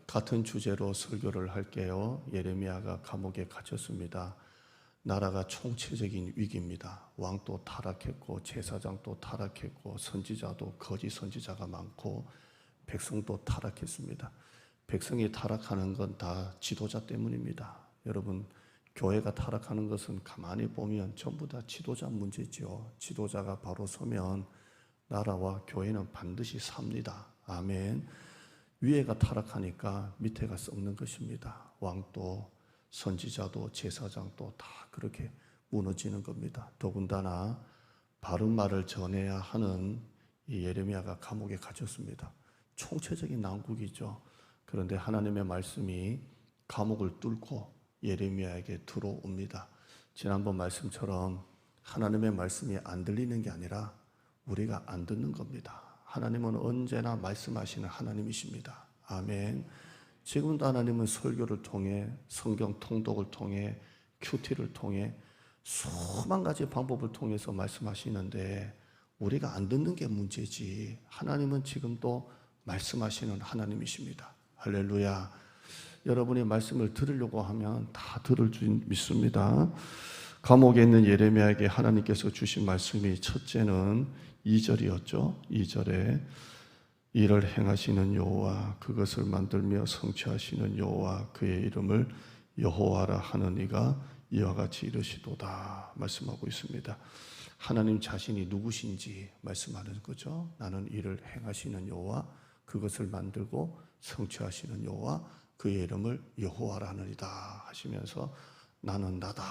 같은 주제로 설교를 할게요. 예레미야가 감옥에 갇혔습니다. 나라가 총체적인 위기입니다. 왕도 타락했고 제사장도 타락했고 선지자도 거짓 선지자가 많고 백성도 타락했습니다. 백성이 타락하는 건 다 지도자 때문입니다. 여러분, 교회가 타락하는 것은 가만히 보면 전부 다 지도자 문제죠. 지도자가 바로 서면 나라와 교회는 반드시 삽니다. 아멘. 위에가 타락하니까 밑에가 썩는 것입니다. 왕도 선지자도 제사장도 다 그렇게 무너지는 겁니다. 더군다나 바른 말을 전해야 하는 이 예레미야가 감옥에 갇혔습니다. 총체적인 난국이죠. 그런데 하나님의 말씀이 감옥을 뚫고 예레미야에게 들어옵니다. 지난번 말씀처럼 하나님의 말씀이 안 들리는 게 아니라 우리가 안 듣는 겁니다. 하나님은 언제나 말씀하시는 하나님이십니다. 아멘. 지금도 하나님은 설교를 통해 성경 통독을 통해 큐티를 통해 수만 가지 방법을 통해서 말씀하시는데 우리가 안 듣는 게 문제지 하나님은 지금도 말씀하시는 하나님이십니다. 할렐루야. 여러분이 말씀을 들으려고 하면 다 들을 줄 믿습니다. 감옥에 있는 예레미야에게 하나님께서 주신 말씀이 첫째는 2절이었죠. 2절에 이를 행하시는 여호와 그것을 만들며 성취하시는 여호와 그의 이름을 여호와라 하는 이가 이와 같이 이르시도다 말씀하고 있습니다. 하나님 자신이 누구신지 말씀하는 거죠. 나는 이를 행하시는 여호와 그것을 만들고 성취하시는 여호와 그의 이름을 여호와라 하느니라 하시면서 나는 나다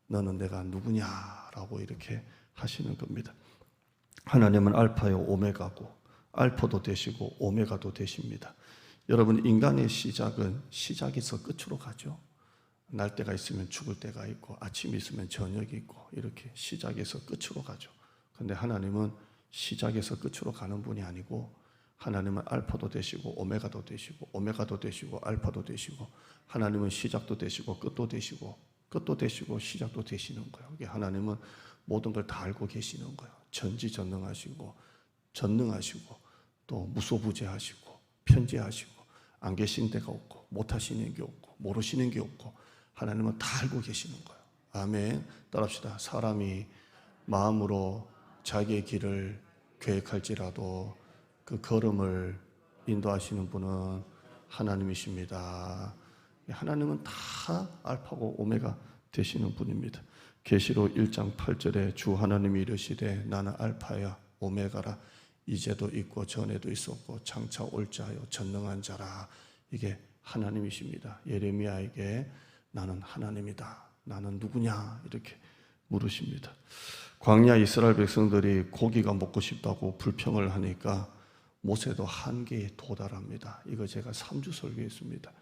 너는 내가 누구냐라고 이렇게 하시는 겁니다. 하나님은 알파요 오메가고 알파도 되시고 오메가도 되십니다. 여러분, 인간의 시작은 시작에서 끝으로 가죠. 날 때가 있으면 죽을 때가 있고 아침이 있으면 저녁이 있고 이렇게 시작에서 끝으로 가죠. 그런데 하나님은 시작에서 끝으로 가는 분이 아니고 하나님은 알파도 되시고 오메가도 되시고 오메가도 되시고 알파도 되시고 하나님은 시작도 되시고 끝도 되시고 끝도 되시고 시작도 되시는 거예요. 하나님은 모든 걸 다 알고 계시는 거예요. 전지전능하시고 전능하시고 또 무소부재하시고 편재하시고 안 계신 데가 없고 못하시는 게 없고 모르시는 게 없고 하나님은 다 알고 계시는 거예요. 아멘. 따라합시다. 사람이 마음으로 자기의 길을 계획할지라도 그 걸음을 인도하시는 분은 하나님이십니다. 하나님은 다 알파고 오메가 되시는 분입니다. 계시록 1장 8절에 주 하나님이 이르시되 나는 알파야 오메가라 이제도 있고 전에도 있었고 장차 올 자요 전능한 자라. 이게 하나님이십니다. 예레미야에게 나는 하나님이다. 나는 누구냐 이렇게 물으십니다. 광야 이스라엘 백성들이 고기가 먹고 싶다고 불평을 하니까 모세도 한계에 도달합니다. 이거 제가 3주 설교했습니다.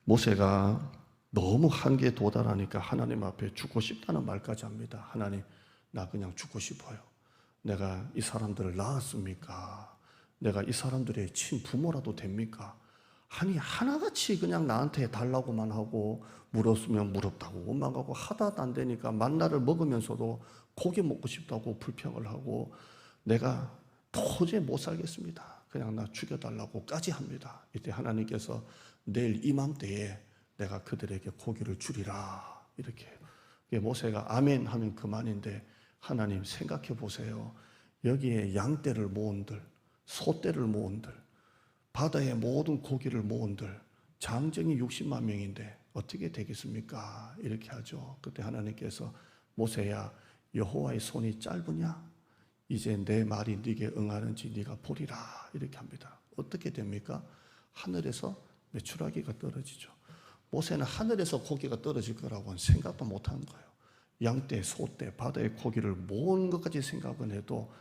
모세가 너무 한계에 도달하니까 하나님 앞에 죽고 싶다는 말까지 합니다. 하나님, 나 그냥 죽고 싶어요. 내가 이 사람들을 낳았습니까? 내가 이 사람들의 친부모라도 됩니까? 아니, 하나같이 그냥 나한테 달라고만 하고 물었으면 물었다고 원망하고 하다도 안 되니까 만나를 먹으면서도 고기 먹고 싶다고 불평을 하고 내가 도저히 못 살겠습니다. 그냥 나 죽여달라고까지 합니다. 이때 하나님께서 내일 이맘때에 내가 그들에게 고기를 주리라 이렇게 해요. 모세가 아멘 하면 그만인데 하나님 생각해 보세요. 여기에 양떼를 모은들, 소떼를 모은들, 바다의 모든 고기를 모은들, 장정이 60만 명인데 어떻게 되겠습니까? 이렇게 하죠. 그때 하나님께서 모세야 여호와의 손이 짧으냐? 이제 내 말이 네게 응하는지 네가 보리라 이렇게 합니다. 어떻게 됩니까? 하늘에서 메추라기가 떨어지죠. 모세는 하늘에서 고기가 떨어질 거라고는 생각도 못한 거예요. 양떼, 소떼, 바다의 고기를 모은 것까지 생각은 해도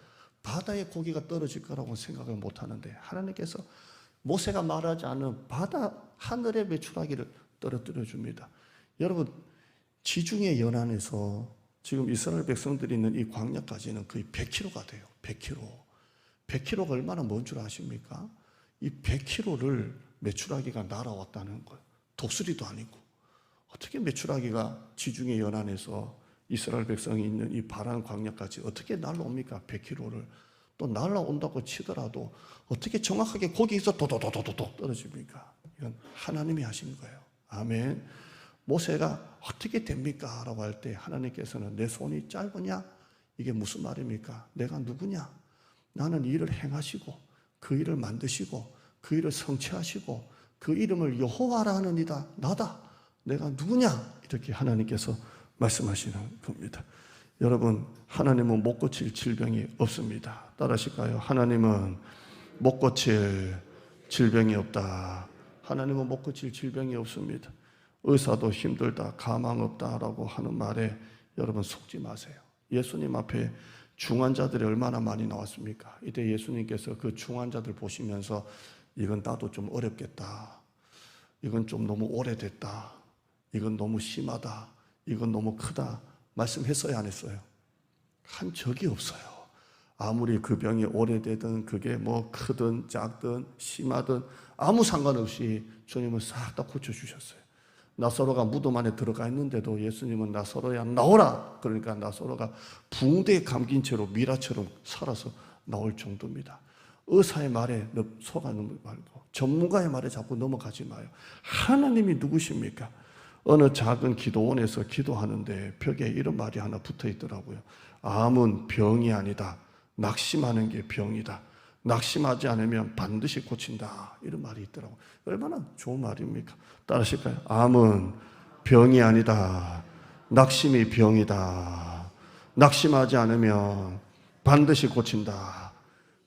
바다의 고기가 떨어질 거라고는 생각을 못하는데 하나님께서 모세가 말하지 않은 바다 하늘의 메추라기를 떨어뜨려 줍니다. 여러분, 지중해 연안에서 지금 이스라엘 백성들이 있는 이 광야까지는 거의 100km가 돼요. 100km. 100km가 얼마나 먼 줄 아십니까? 이 100km를 메추라기가 날아왔다는 거예요. 독수리도 아니고. 어떻게 메추라기가 지중해 연안에서 이스라엘 백성이 있는 이 바란 광야까지 어떻게 날아옵니까? 100km를. 또 날아온다고 치더라도 어떻게 정확하게 거기서 도도도도도도 떨어집니까? 이건 하나님이 하신 거예요. 아멘. 모세가 어떻게 됩니까? 라고 할 때 하나님께서는 내 손이 짧으냐? 이게 무슨 말입니까? 내가 누구냐? 나는 일을 행하시고 그 일을 만드시고 그 일을 성취하시고 그 이름을 여호와라 하느니라. 나다. 내가 누구냐? 이렇게 하나님께서 말씀하시는 겁니다. 여러분, 하나님은 못 고칠 질병이 없습니다. 따라하실까요? 하나님은 못 고칠 질병이 없다. 하나님은 못 고칠 질병이 없습니다. 의사도 힘들다, 가망 없다라고 하는 말에 여러분 속지 마세요. 예수님 앞에 중환자들이 얼마나 많이 나왔습니까? 이때 예수님께서 그 중환자들 보시면서 이건 나도 좀 어렵겠다. 이건 좀 너무 오래됐다. 이건 너무 심하다. 이건 너무 크다. 말씀했어요, 안 했어요? 한 적이 없어요. 아무리 그 병이 오래되든 그게 뭐 크든 작든 심하든 아무 상관없이 주님은 싹 다 고쳐주셨어요. 나사로가 무덤 안에 들어가 있는데도 예수님은 나사로야 나오라. 그러니까 나사로가 붕대에 감긴 채로 미라처럼 살아서 나올 정도입니다. 의사의 말에 속아는 말고 전문가의 말에 자꾸 넘어가지 마요. 하나님이 누구십니까? 어느 작은 기도원에서 기도하는데 벽에 이런 말이 하나 붙어 있더라고요. 암은 병이 아니다. 낙심하는 게 병이다. 낙심하지 않으면 반드시 고친다. 이런 말이 있더라고요. 얼마나 좋은 말입니까? 따라하실까요? 암은 병이 아니다. 낙심이 병이다. 낙심하지 않으면 반드시 고친다.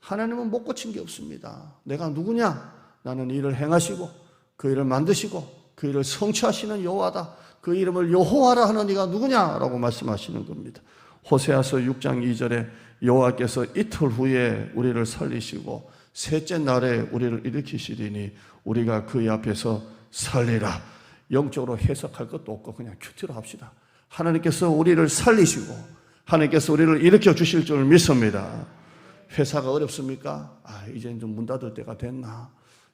하나님은 못 고친 게 없습니다. 내가 누구냐? 나는 일을 행하시고 그 일을 만드시고 그 일을 성취하시는 여호와다. 그 이름을 여호와라 하는 이가 누구냐라고 말씀하시는 겁니다. 호세아서 6장 2절에 여호와께서 이틀 후에 우리를 살리시고 셋째 날에 우리를 일으키시리니 우리가 그의 앞에서 살리라. 영적으로 해석할 것도 없고 그냥 큐티로 합시다. 하나님께서 우리를 살리시고 하나님께서 우리를 일으켜 주실 줄 믿습니다. 회사가 어렵습니까? 이제는 좀 문 닫을 때가 됐나?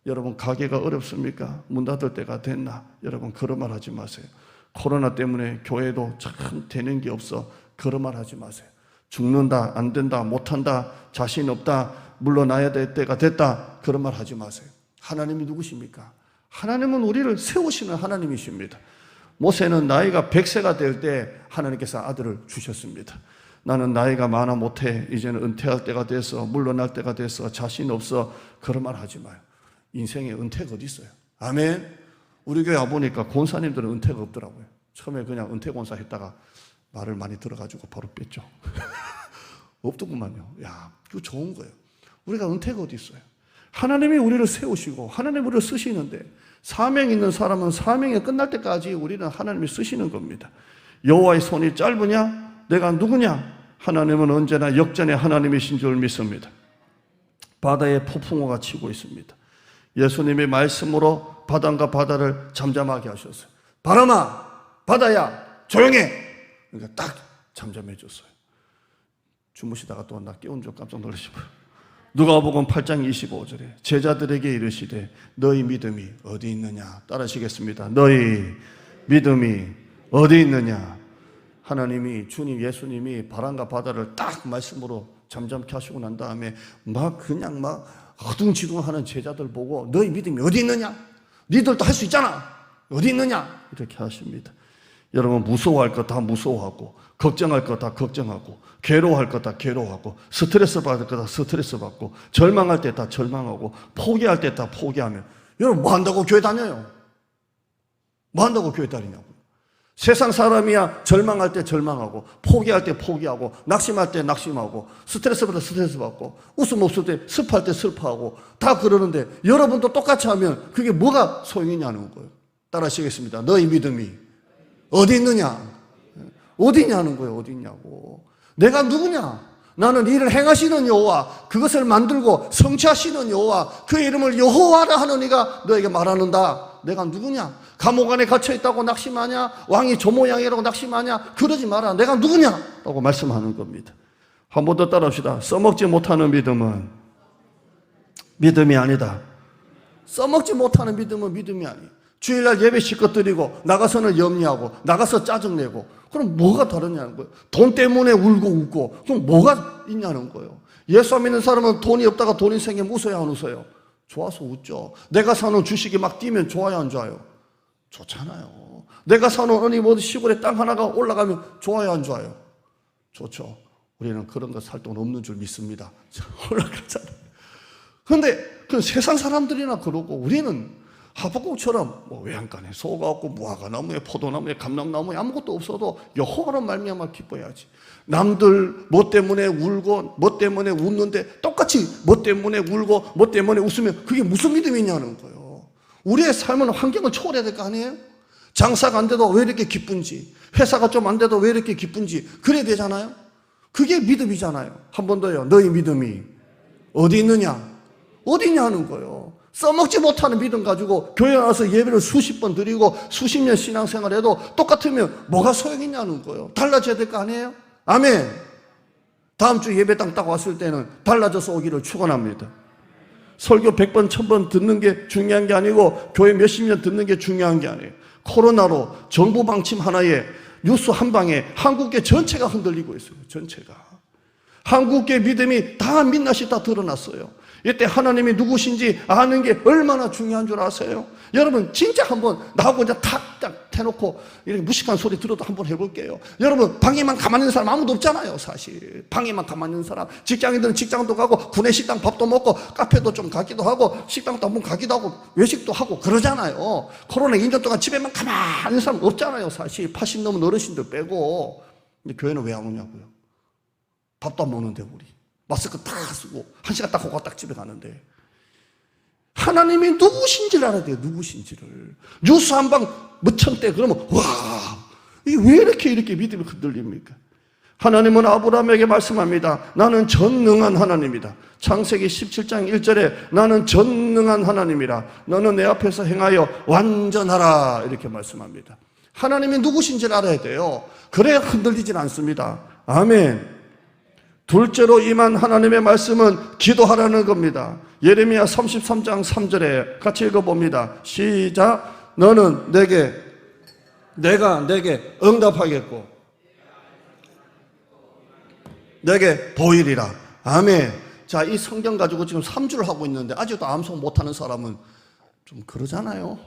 여러분, 가게가 어렵습니까? 문 닫을 때가 됐나? 여러분, 그런 말 하지 마세요. 코로나 때문에 교회도 참 되는 게 없어. 그런 말 하지 마세요. 죽는다, 안 된다, 못한다, 자신 없다, 물러나야 될 때가 됐다. 그런 말 하지 마세요. 하나님이 누구십니까? 하나님은 우리를 세우시는 하나님이십니다. 모세는 나이가 100세가 될 때 하나님께서 아들을 주셨습니다. 나는 나이가 많아 못해. 이제는 은퇴할 때가 돼서 물러날 때가 돼서 자신 없어. 그런 말 하지 마요. 인생에 은퇴가 어디 있어요? 아멘. 우리 교회 와보니까 권사님들은 은퇴가 없더라고요. 처음에 그냥 은퇴 권사 했다가 말을 많이 들어가지고 바로 뺐죠. 없더구만요. 야, 그거 좋은 거예요. 우리가 은퇴가 어디 있어요? 하나님이 우리를 세우시고 하나님이 우리를 쓰시는데 사명 있는 사람은 사명이 끝날 때까지 우리는 하나님이 쓰시는 겁니다. 여호와의 손이 짧으냐? 내가 누구냐? 하나님은 언제나 역전의 하나님이신 줄 믿습니다. 바다에 폭풍우가 치고 있습니다. 예수님의 말씀으로 바다가 바다를 잠잠하게 하셨어요. 바람아, 바다야, 조용해. 그러니까 딱 잠잠해졌어요. 주무시다가 또 나 깨운 줄 깜짝 놀라시고요. 누가복음 8장 25절에 제자들에게 이르시되 너희 믿음이 어디 있느냐? 따라하시겠습니다. 너희 믿음이 어디 있느냐? 하나님이, 주님 예수님이 바람과 바다를 딱 말씀으로 잠잠케 하시고 난 다음에 그냥 허둥지둥하는 제자들 보고 너희 믿음이 어디 있느냐? 니들도 할 수 있잖아. 어디 있느냐? 이렇게 하십니다. 여러분, 무서워할 것 다 무서워하고 걱정할 것 다 걱정하고 괴로워할 것 다 괴로워하고 스트레스 받을 것 다 스트레스 받고 절망할 때 다 절망하고 포기할 때 다 포기하면 여러분, 뭐 한다고 교회 다녀요? 뭐 한다고 교회 다니냐고. 세상 사람이야 절망할 때 절망하고 포기할 때 포기하고 낙심할 때 낙심하고 스트레스 받을 때 스트레스 받고 웃음 없을 때 슬퍼할 때 슬퍼하고 다 그러는데 여러분도 똑같이 하면 그게 뭐가 소용이냐는 거예요. 따라하시겠습니다. 너희 믿음이 어디 있느냐? 어디 있냐는 거예요. 어디 있냐고. 내가 누구냐? 나는 이를 행하시는 여호와, 그것을 만들고 성취하시는 여호와, 그 이름을 여호와라 하는 이가 너에게 말하는다. 내가 누구냐? 감옥 안에 갇혀있다고 낙심하냐? 왕이 저 모양이라고 낙심하냐? 그러지 마라. 내가 누구냐? 라고 말씀하는 겁니다. 한 번 더 따라합시다. 써먹지 못하는 믿음은 믿음이 아니다. 써먹지 못하는 믿음은 믿음이 아니에요. 주일날 예배 실컷 드리고 나가서는 염려하고 나가서 짜증내고 그럼 뭐가 다르냐는 거예요. 돈 때문에 울고 웃고 그럼 뭐가 있냐는 거예요. 예수 안 믿는 사람은 돈이 없다가 돈이 생기면 웃어요, 안 웃어요? 좋아서 웃죠. 내가 사는 주식이 막 뛰면 좋아요, 안 좋아요? 좋잖아요. 내가 사는 어느 뭐 시골에 땅 하나가 올라가면 좋아요, 안 좋아요? 좋죠. 우리는 그런 거 살 돈 없는 줄 믿습니다. 올라가잖아요. 그런데 그 세상 사람들이나 그러고 우리는 하박국처럼 뭐 외양간에 소가 없고 무화과 나무에 포도나무에 감람나무에 아무것도 없어도 여호와로 말미암아 기뻐해야지. 남들 뭐 때문에 울고 뭐 때문에 웃는데 똑같이 뭐 때문에 울고 뭐 때문에 웃으면 그게 무슨 믿음이냐는 거예요. 우리의 삶은 환경을 초월해야 될 거 아니에요? 장사가 안 돼도 왜 이렇게 기쁜지, 회사가 좀 안 돼도 왜 이렇게 기쁜지 그래야 되잖아요. 그게 믿음이잖아요. 한 번 더요. 너희 믿음이 어디 있느냐? 어디 있냐는 거예요. 써먹지 못하는 믿음 가지고 교회 와서 예배를 수십 번 드리고 수십 년 신앙생활 해도 똑같으면 뭐가 소용있냐는 거예요. 달라져야 될 거 아니에요? 아멘. 다음 주 예배당 딱 왔을 때는 달라져서 오기를 축원합니다. 설교 100번 1000번 듣는 게 중요한 게 아니고 교회 몇십 년 듣는 게 중요한 게 아니에요. 코로나로 정부 방침 하나에 뉴스 한 방에 한국계 전체가 흔들리고 있어요. 전체가. 한국계 믿음이 다 민낯이 다 드러났어요. 이때 하나님이 누구신지 아는 게 얼마나 중요한 줄 아세요? 여러분 진짜 한번 나하고 이제 탁탁 대놓고 이렇게 무식한 소리 들어도 한번 해볼게요. 여러분 방에만 가만히 있는 사람 아무도 없잖아요. 사실 방에만 가만히 있는 사람, 직장인들은 직장도 가고 구내식당 밥도 먹고 카페도 좀 가기도 하고 식당도 한번 가기도 하고 외식도 하고 그러잖아요. 코로나 2년 동안 집에만 가만히 있는 사람 없잖아요. 사실 80 넘은 어르신들 빼고. 근데 교회는 왜 안 오냐고요? 밥도 안 먹는데 우리 마스크 다 쓰고 1시간 딱 하고 딱 집에 가는데 하나님이 누구신지를 알아야 돼요. 누구신지를. 뉴스 한 방 몇천 대 그러면 와 이게 왜 이렇게 믿음이 흔들립니까? 하나님은 아브라함에게 말씀합니다. 나는 전능한 하나님이다. 창세기 17장 1절에 나는 전능한 하나님이라 너는 내 앞에서 행하여 완전하라 이렇게 말씀합니다. 하나님이 누구신지를 알아야 돼요. 그래야 흔들리진 않습니다. 아멘. 둘째로 임한 하나님의 말씀은 기도하라는 겁니다. 예레미야 33장 3절에 같이 읽어봅니다. 시작. 너는 내가 내게 응답하겠고 내게 보이리라. 아멘. 자, 이 성경 가지고 지금 3주를 하고 있는데 아직도 암송 못하는 사람은 좀 그러잖아요.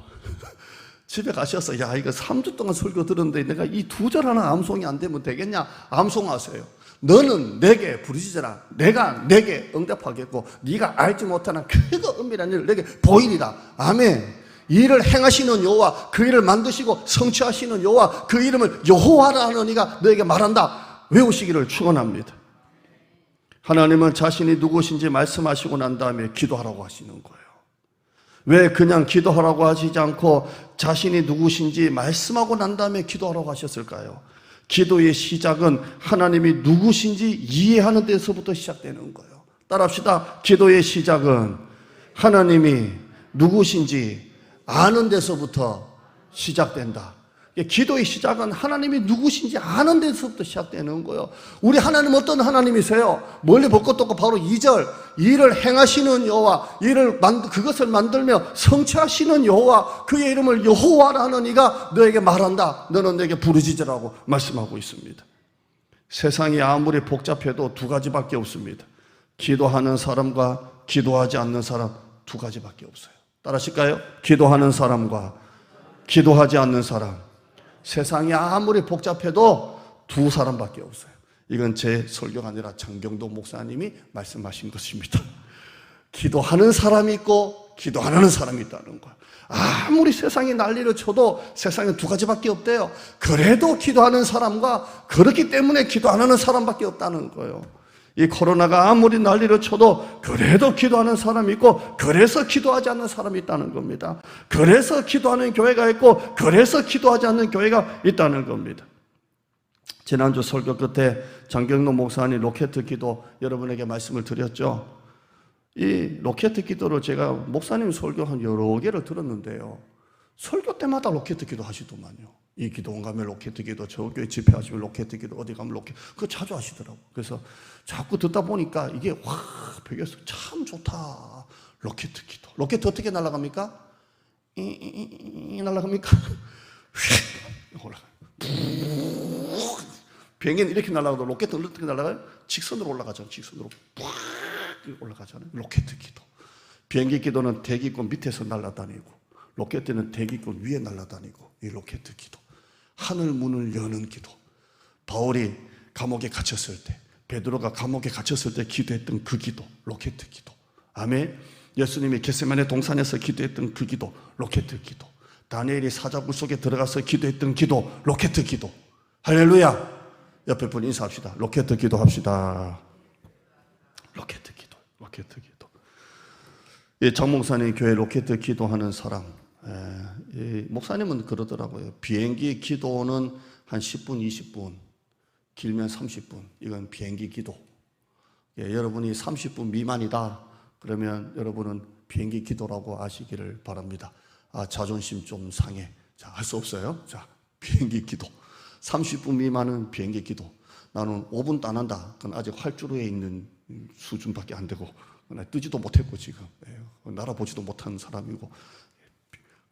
집에 가셔서 야 이거 3주 동안 설교 들었는데 내가 이 2절 하나 암송이 안 되면 되겠냐? 암송하세요. 너는 내게 부르시잖아. 내가 내게 응답하겠고 네가 알지 못하는 크고 은밀한 일을 내게 보이리라. 아멘. 이 일을 행하시는 여호와, 그 일을 만드시고 성취하시는 여호와, 그 이름을 여호와라 하는 이가 너에게 말한다. 외우시기를 축원합니다. 하나님은 자신이 누구신지 말씀하시고 난 다음에 기도하라고 하시는 거예요. 왜 그냥 기도하라고 하시지 않고 자신이 누구신지 말씀하고 난 다음에 기도하라고 하셨을까요? 기도의 시작은 하나님이 누구신지 이해하는 데서부터 시작되는 거예요. 따라합시다. 기도의 시작은 하나님이 누구신지 아는 데서부터 시작된다. 기도의 시작은 하나님이 누구신지 아는 데서부터 시작되는 거예요. 우리 하나님 어떤 하나님이세요? 멀리 볼 것도 없고 바로 2절 일을 행하시는 여호와, 그것을 만들며 성취하시는 여호와, 그의 이름을 여호와라는 이가 너에게 말한다. 너는 내게 부르짖으라고 말씀하고 있습니다. 세상이 아무리 복잡해도 두 가지밖에 없습니다. 기도하는 사람과 기도하지 않는 사람 두 가지밖에 없어요. 따라하실까요? 기도하는 사람과 기도하지 않는 사람. 세상이 아무리 복잡해도 두 사람밖에 없어요. 이건 제 설교가 아니라 장경도 목사님이 말씀하신 것입니다. 기도하는 사람이 있고 기도 안 하는 사람이 있다는 거예요. 아무리 세상이 난리를 쳐도 세상에 두 가지밖에 없대요. 그래도 기도하는 사람과 그렇기 때문에 기도 안 하는 사람밖에 없다는 거예요. 이 코로나가 아무리 난리를 쳐도 그래도 기도하는 사람이 있고 그래서 기도하지 않는 사람이 있다는 겁니다. 그래서 기도하는 교회가 있고 그래서 기도하지 않는 교회가 있다는 겁니다. 지난주 설교 끝에 장경록 목사님 로켓 기도 여러분에게 말씀을 드렸죠. 이 로켓 기도를 제가 목사님 설교 한 여러 개를 들었는데요. 설교 때마다 로켓 기도 하시더만요. 이 기도원 가면 로켓 기도, 저 교회 집회하시면 로켓 기도, 어디 가면 로켓, 그거 자주 하시더라고요. 그래서 자꾸 듣다 보니까 이게 와, 배경에서 참 좋다. 로켓 기도. 로켓 어떻게 날아갑니까? 날아갑니까? 올라가요. 비행기는 이렇게 날아가도 로켓은 어떻게 날아가요? 직선으로 올라가잖아요. 직선으로 팍 올라가잖아요. 로켓 기도. 비행기 기도는 대기권 밑에서 날아다니고, 로켓은 대기권 위에 날아다니고, 이 로켓 기도. 하늘 문을 여는 기도. 바울이 감옥에 갇혔을 때, 베드로가 감옥에 갇혔을 때 기도했던 그 기도, 로켓 기도. 아멘. 예수님이 겟세마네 동산에서 기도했던 그 기도, 로켓 기도. 다니엘이 사자굴 속에 들어가서 기도했던 기도, 로켓 기도. 할렐루야. 옆에 분 인사합시다. 로켓 기도합시다. 로켓 기도, 로켓 기도. 이 장목사님 교회 로켓 기도하는 사람, 목사님은 그러더라고요. 비행기 기도는 한 10분, 20분, 길면 30분. 이건 비행기 기도. 여러분이 30분 미만이다 그러면 여러분은 비행기 기도라고 아시기를 바랍니다. 자존심 좀 상해. 자, 할 수 없어요. 자, 비행기 기도. 30분 미만은 비행기 기도. 나는 5분도 안 한다. 그건 아직 활주로에 있는 수준밖에 안 되고, 뜨지도 못했고, 지금. 날아보지도 못한 사람이고.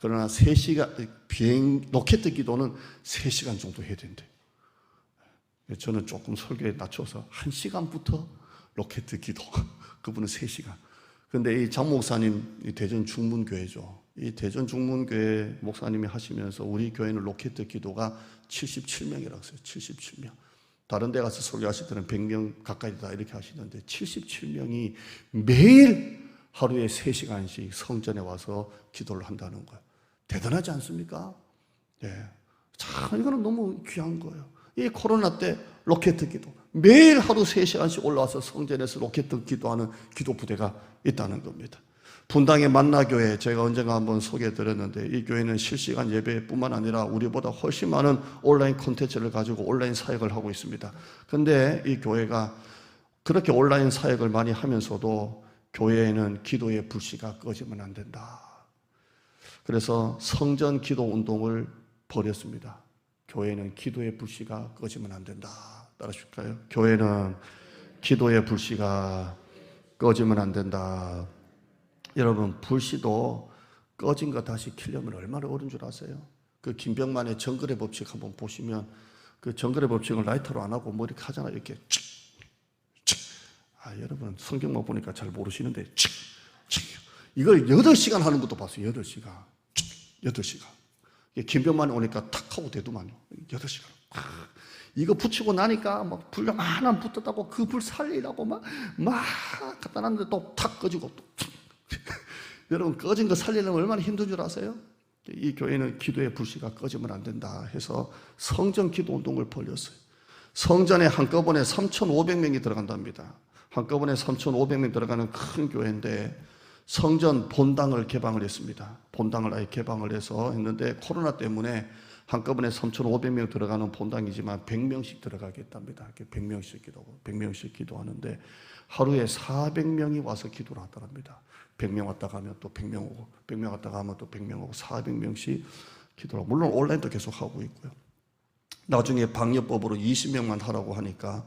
그러나 3시간, 로켓 기도는 3시간 정도 해야 된대. 저는 조금 설교에 낮춰서 1시간부터 로켓 기도. 그분은 3시간. 근데 이 장 목사님, 이 대전 중문교회죠. 이 대전 중문교회 목사님이 하시면서 우리 교회는 로켓 기도가 77명이라고 했어요. 77명. 다른 데 가서 설교하실 때는 100명 가까이다 이렇게 하시는데 77명이 매일 하루에 3시간씩 성전에 와서 기도를 한다는 거예요. 대단하지 않습니까? 네. 참 이거는 너무 귀한 거예요. 이 코로나 때 로켓 기도. 매일 하루 3시간씩 올라와서 성전에서 로켓 기도하는 기도 부대가 있다는 겁니다. 분당의 만나교회 제가 언젠가 한번 소개해드렸는데 이 교회는 실시간 예배뿐만 아니라 우리보다 훨씬 많은 온라인 콘텐츠를 가지고 온라인 사역을 하고 있습니다. 그런데 이 교회가 그렇게 온라인 사역을 많이 하면서도 교회에는 기도의 불씨가 꺼지면 안 된다. 그래서 성전 기도 운동을 벌였습니다. 교회는 기도의 불씨가 꺼지면 안 된다. 따라하실까요? 교회는 기도의 불씨가 꺼지면 안 된다. 여러분, 불씨도 꺼진 거 다시 켜려면 얼마나 어려운 줄 아세요? 그 김병만의 정글의 법칙 한번 보시면 그 정글의 법칙을 라이터로 안 하고 뭐 이렇게 하잖아요. 이렇게 여러분 성경만 보니까 잘 모르시는데 이걸 8시간 하는 것도 봤어요. 8시간. 8시간. 김병만이 오니까 탁 하고 대두만요. 8시간. 이거 붙이고 나니까 막 불 하나 붙었다고 그 불 살리라고 막 갖다 놨는데 또 탁 꺼지고 또. 여러분 꺼진 거 살리려면 얼마나 힘든 줄 아세요? 이 교회는 기도의 불씨가 꺼지면 안 된다 해서 성전 기도 운동을 벌였어요. 성전에 한꺼번에 3,500명이 들어간답니다. 한꺼번에 3,500명 들어가는 큰 교회인데 성전 본당을 개방을 했습니다. 본당을 아예 개방을 해서 했는데 코로나 때문에 한꺼번에 3,500명 들어가는 본당이지만 100명씩 들어가겠답니다. 100명씩 기도하는데 하루에 400명이 와서 기도를 하더랍니다. 100명 왔다 가면 또 100명 오고 100명 왔다 가면 또 100명 오고 400명씩 기도하고, 물론 온라인도 계속 하고 있고요. 나중에 방역법으로 20명만 하라고 하니까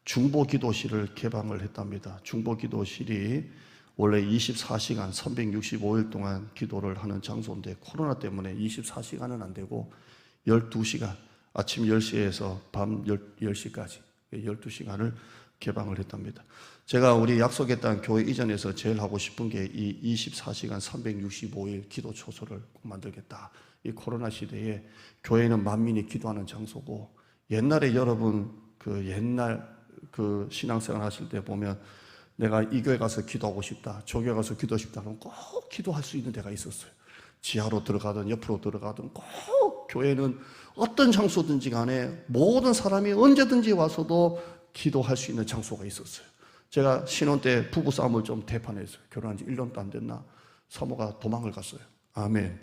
중보기도실을 개방을 했답니다. 중보기도실이 원래 24시간 365일 동안 기도를 하는 장소인데 코로나 때문에 24시간은 안 되고 12시간, 아침 10시에서 밤 10시까지 12시간을 개방을 했답니다. 제가 우리 약속했던 교회 이전에서 제일 하고 싶은 게 이 24시간 365일 기도 초소를 꼭 만들겠다. 이 코로나 시대에 교회는 만민이 기도하는 장소고, 옛날에 여러분 옛날 신앙생활 하실 때 보면 내가 이 교회 가서 기도하고 싶다, 저 교회 가서 기도하고 싶다 하면 꼭 기도할 수 있는 데가 있었어요. 지하로 들어가든 옆으로 들어가든 꼭 교회는 어떤 장소든지 간에 모든 사람이 언제든지 와서도 기도할 수 있는 장소가 있었어요. 제가 신혼 때 부부싸움을 좀 대판했어요. 결혼한 지 1년도 안 됐나? 사모가 도망을 갔어요. 아멘.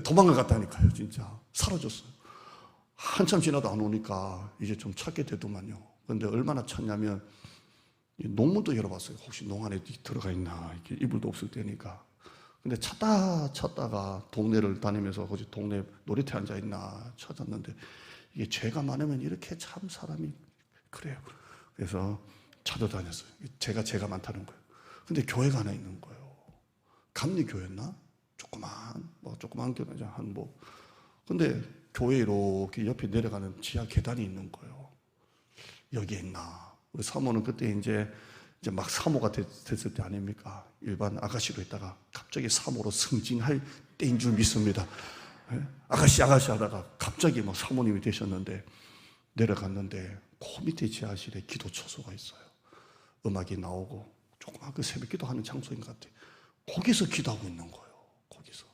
도망을 갔다니까요. 진짜 사라졌어요. 한참 지나도 안 오니까 이제 좀 찾게 되더만요. 그런데 얼마나 찾냐면 농문도 열어봤어요. 혹시 농 안에 들어가 있나, 이렇게 이불도 없을 때니까. 근데 찾다가 동네를 다니면서 거기 동네 놀이터에 앉아 있나 찾았는데, 이게 죄가 많으면 이렇게 참 사람이 그래요. 그래서 찾아다녔어요. 죄가 많다는 거예요. 근데 교회가 하나 있는 거예요. 감리교회였나? 조그만 교회죠. 근데 교회 이렇게 옆에 내려가는 지하 계단이 있는 거예요. 여기에 있나? 우리 사모는 그때 이제 막 사모가 됐을 때 아닙니까? 일반 아가씨로 있다가 갑자기 사모로 승진할 때인 줄 믿습니다. 아가씨 하다가 갑자기 막 사모님이 되셨는데, 내려갔는데 그 밑에 지하실에 기도 처소가 있어요. 음악이 나오고 조그만 그 새벽 기도하는 장소인 것 같아요. 거기서 기도하고 있는 거예요. 거기서.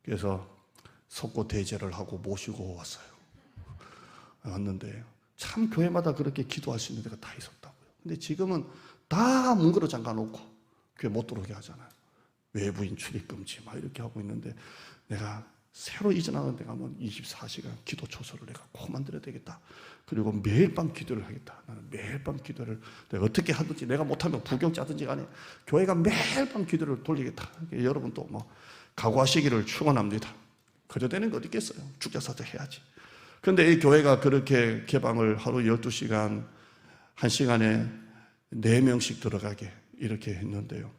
그래서 석고 대제를 하고 모시고 왔어요. 왔는데 참 교회마다 그렇게 기도할 수 있는 데가 다 있었다고요. 근데 지금은 다 문 걸어 잠가 놓고 교회 못 들어오게 하잖아요. 외부인 출입 금지 막 이렇게 하고 있는데, 내가 새로 이전하는 데 가면 24시간 기도 초소를 내가 꼭 만들어야 되겠다. 그리고 매일 밤 기도를 하겠다. 나는 매일 밤 기도를 내가 어떻게 하든지, 내가 못하면 부경자든지 간에 교회가 매일 밤 기도를 돌리겠다. 여러분 또 뭐 각오하시기를 축원합니다. 그저 되는 거 어디 있겠어요. 죽자사자 해야지. 그런데 이 교회가 그렇게 개방을 하루 12시간, 1시간에 4명씩 들어가게 이렇게 했는데요.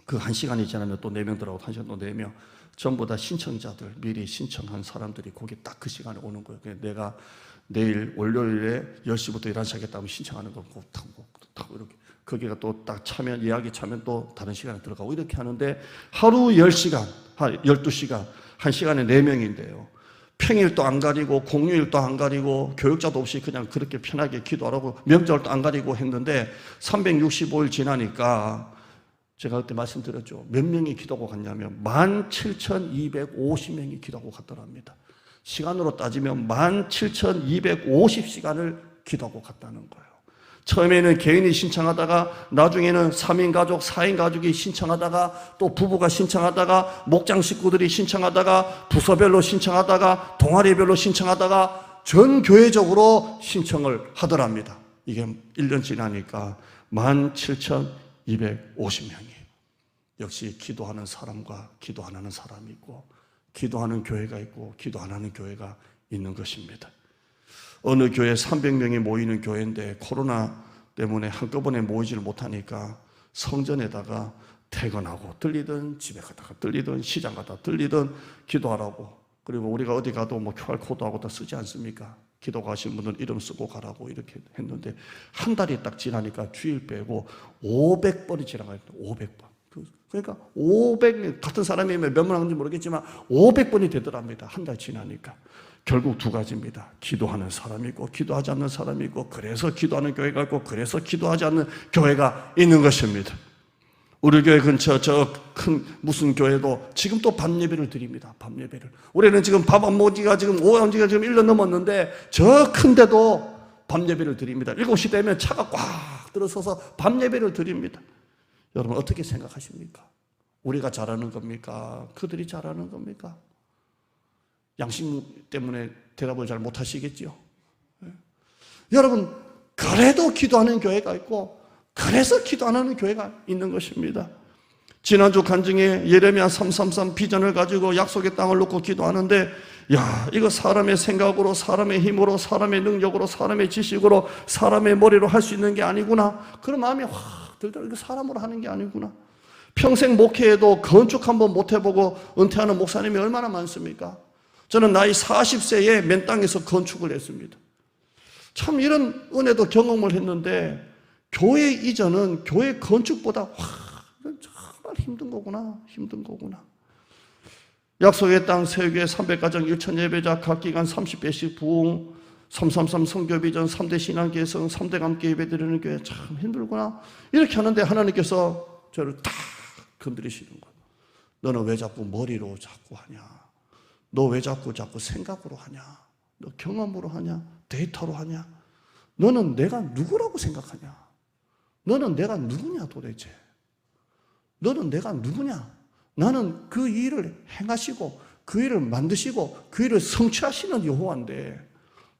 그 1시간이 지나면 또 4명 들어가고 1시간 또 4명. 전부 다 신청자들, 미리 신청한 사람들이 거기 딱 그 시간에 오는 거예요. 내가 내일 월요일에 10시부터 11시 하겠다 하면 신청하는 거 타고 이렇게. 거기가 또 딱 차면, 예약이 차면 또 다른 시간에 들어가고 이렇게 하는데, 하루 10시간, 12시간, 1시간에 4명인데요. 평일도 안 가리고 공휴일도 안 가리고 교육자도 없이 그냥 그렇게 편하게 기도하라고, 명절도 안 가리고 했는데 365일 지나니까 제가 그때 말씀드렸죠. 몇 명이 기도하고 갔냐면 17,250명이 기도하고 갔더랍니다. 시간으로 따지면 17,250시간을 기도하고 갔다는 거예요. 처음에는 개인이 신청하다가, 나중에는 3인 가족, 4인 가족이 신청하다가, 또 부부가 신청하다가, 목장 식구들이 신청하다가, 부서별로 신청하다가, 동아리별로 신청하다가 전 교회적으로 신청을 하더랍니다. 이게 1년 지나니까 17,250명이에요. 역시 기도하는 사람과 기도 안 하는 사람이 있고, 기도하는 교회가 있고 기도 안 하는 교회가 있는 것입니다. 어느 교회 300명이 모이는 교회인데 코로나 때문에 한꺼번에 모이지를 못하니까 성전에다가 퇴근하고 들리든 집에 가다가 들리든 시장 가다가 들리든 기도하라고, 그리고 우리가 어디 가도 뭐 QR코드하고 다 쓰지 않습니까? 기도 가신 분들 이름 쓰고 가라고 이렇게 했는데, 한 달이 딱 지나니까 주일 빼고 500번이 지나가요. 500번. 그러니까 500, 같은 사람이면 몇 번 하는지 모르겠지만 500번이 되더랍니다. 한 달 지나니까. 결국 두 가지입니다. 기도하는 사람이 있고 기도하지 않는 사람이 있고, 그래서 기도하는 교회가 있고 그래서 기도하지 않는 교회가 있는 것입니다. 우리 교회 근처 저 큰 무슨 교회도 지금 또 밤 예배를 드립니다. 밤 예배를. 우리는 지금 밥 안 먹은 지가 지금 1년 넘었는데 저 큰데도 밤 예배를 드립니다. 7시 되면 차가 꽉 들어서서 밤 예배를 드립니다. 여러분 어떻게 생각하십니까? 우리가 잘하는 겁니까? 그들이 잘하는 겁니까? 양심 때문에 대답을 잘 못하시겠죠? 여러분, 그래도 기도하는 교회가 있고 그래서 기도 안 하는 교회가 있는 것입니다. 지난주 간증에 예레미야 333 비전을 가지고 약속의 땅을 놓고 기도하는데, 야, 이거 사람의 생각으로, 사람의 힘으로, 사람의 능력으로, 사람의 지식으로, 사람의 머리로 할 수 있는 게 아니구나. 그런 마음이 확 들더라고요. 이거 사람으로 하는 게 아니구나. 평생 목회에도 건축 한번 못 해보고 은퇴하는 목사님이 얼마나 많습니까? 저는 나이 40세에 맨 땅에서 건축을 했습니다. 참 이런 은혜도 경험을 했는데, 교회 이전은 교회 건축보다 정말 힘든 거구나. 약속의 땅 세교회 300가정 1천 예배자 각 기간 30배씩 부흥, 333 선교비전 3대 신앙 개성 3대 감기 예배 드리는 교회 참 힘들구나. 이렇게 하는데 하나님께서 저를 딱 건드리시는 거예요. 너는 왜 자꾸 머리로 자꾸 하냐? 너 왜 자꾸 생각으로 하냐? 너 경험으로 하냐? 데이터로 하냐? 너는 내가 누구라고 생각하냐? 너는 내가 누구냐 도대체? 너는 내가 누구냐? 나는 그 일을 행하시고 그 일을 만드시고 그 일을 성취하시는 여호와인데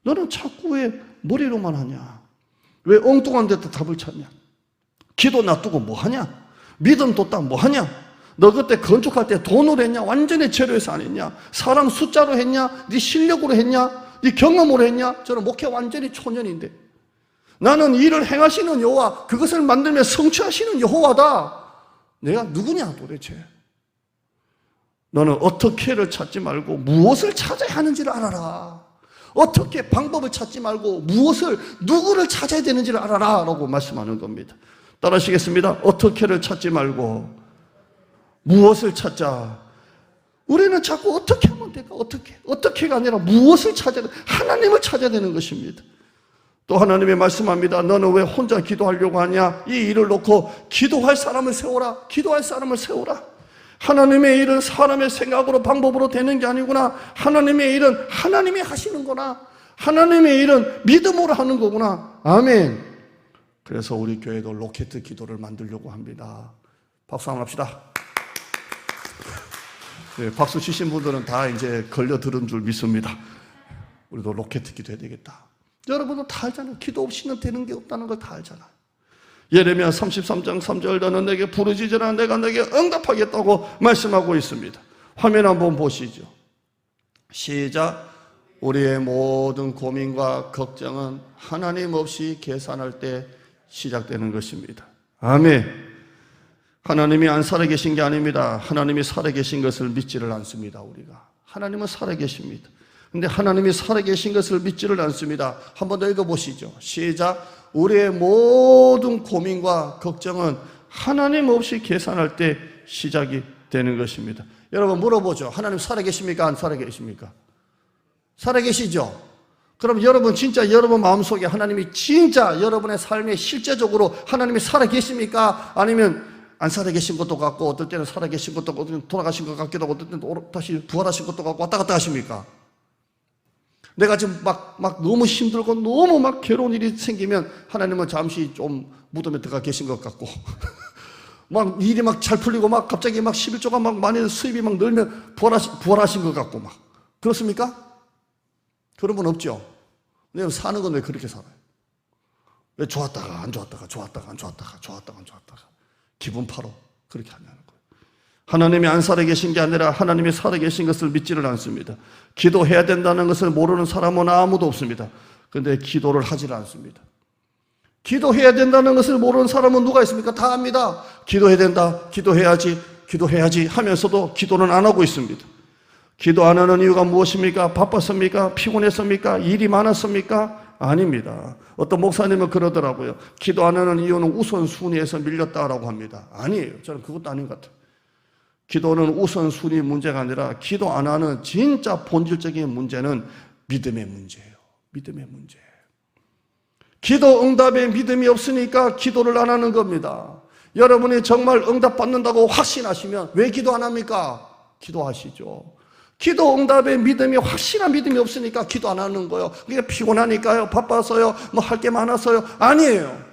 너는 자꾸 왜 머리로만 하냐? 왜 엉뚱한 데도 답을 찾냐? 기도 놔두고 뭐 하냐? 믿음 뒀다 뭐 하냐? 너 그때 건축할 때 돈으로 했냐? 완전히 재료에서 안 했냐? 사람 숫자로 했냐? 네 실력으로 했냐? 네 경험으로 했냐? 저는 목회 완전히 초년인데, 나는 일을 행하시는 여호와, 그것을 만들며 성취하시는 여호와다. 내가 누구냐 도대체? 너는 어떻게를 찾지 말고 무엇을 찾아야 하는지를 알아라. 어떻게 방법을 찾지 말고 누구를 찾아야 되는지를 알아라 라고 말씀하는 겁니다. 따라하시겠습니다. 어떻게를 찾지 말고 무엇을 찾자. 우리는 자꾸 어떻게 하면 될까? 어떻게가 아니라 무엇을 찾아야 돼? 하나님을 찾아야 되는 것입니다. 또 하나님이 말씀합니다. 너는 왜 혼자 기도하려고 하냐? 이 일을 놓고 기도할 사람을 세워라. 기도할 사람을 세워라. 하나님의 일은 사람의 생각으로 방법으로 되는 게 아니구나. 하나님의 일은 하나님이 하시는 거나 하나님의 일은 믿음으로 하는 거구나. 아멘. 그래서 우리 교회도 로켓 기도를 만들려고 합니다. 박수 한번 합시다. 네, 박수 치신 분들은 다 이제 걸려들은 줄 믿습니다. 우리도 로켓 기도해야 되겠다. 여러분도 다 알잖아요. 기도 없이는 되는 게 없다는 걸 다 알잖아요. 예레미야 33장 3절 너는 내게 부르짖으라 내가 내게 응답하겠다고 말씀하고 있습니다. 화면 한번 보시죠. 시작. 우리의 모든 고민과 걱정은 하나님 없이 계산할 때 시작되는 것입니다. 아멘. 하나님이 안 살아계신 게 아닙니다. 하나님이 살아계신 것을 믿지를 않습니다. 우리가 하나님은 살아계십니다. 근데 하나님이 살아계신 것을 믿지를 않습니다. 한 번 더 읽어보시죠. 시작. 우리의 모든 고민과 걱정은 하나님 없이 계산할 때 시작이 되는 것입니다. 여러분 물어보죠. 하나님 살아계십니까? 안 살아계십니까? 살아계시죠? 그럼 여러분 진짜 여러분 마음속에 하나님이 진짜 여러분의 삶에 실제적으로 하나님이 살아계십니까? 아니면 안 살아계신 것도 같고 어떨 때는 살아계신 것도 같고 어떨 때는 돌아가신 것 같기도 하고 어떨 때는 다시 부활하신 것도 같고 왔다 갔다 하십니까? 내가 지금 막 너무 힘들고 너무 막 괴로운 일이 생기면 하나님은 잠시 좀 무덤에 들어가 계신 것 같고 막 일이 막 잘 풀리고 막 갑자기 막 11조가 막 많이 수입이 막 늘면 부활하신 것 같고 막 그렇습니까? 그런 분 없죠? 근데 사는 건 왜 그렇게 살아요? 왜 좋았다가 안 좋았다가 좋았다가 안 좋았다가 좋았다가 안 좋았다가 기분 파로 그렇게 하냐는 거예요. 하나님이 안 살아계신 게 아니라 하나님이 살아계신 것을 믿지를 않습니다. 기도해야 된다는 것을 모르는 사람은 아무도 없습니다. 그런데 기도를 하지를 않습니다. 기도해야 된다는 것을 모르는 사람은 누가 있습니까? 다 압니다. 기도해야 된다, 기도해야지 하면서도 기도는 안 하고 있습니다. 기도 안 하는 이유가 무엇입니까? 바빴습니까? 피곤했습니까? 일이 많았습니까? 아닙니다. 어떤 목사님은 그러더라고요. 기도 안 하는 이유는 우선순위에서 밀렸다라고 합니다. 아니에요. 저는 그것도 아닌 것 같아요. 기도는 우선순위 문제가 아니라 기도 안 하는 진짜 본질적인 문제는 믿음의 문제예요. 믿음의 문제. 기도 응답에 믿음이 없으니까 기도를 안 하는 겁니다. 여러분이 정말 응답받는다고 확신하시면 왜 기도 안 합니까? 기도하시죠. 기도 응답에 믿음이 확실한 믿음이 없으니까 기도 안 하는 거예요. 그러니까 피곤하니까요, 바빠서요, 뭐 할 게 많아서요. 아니에요.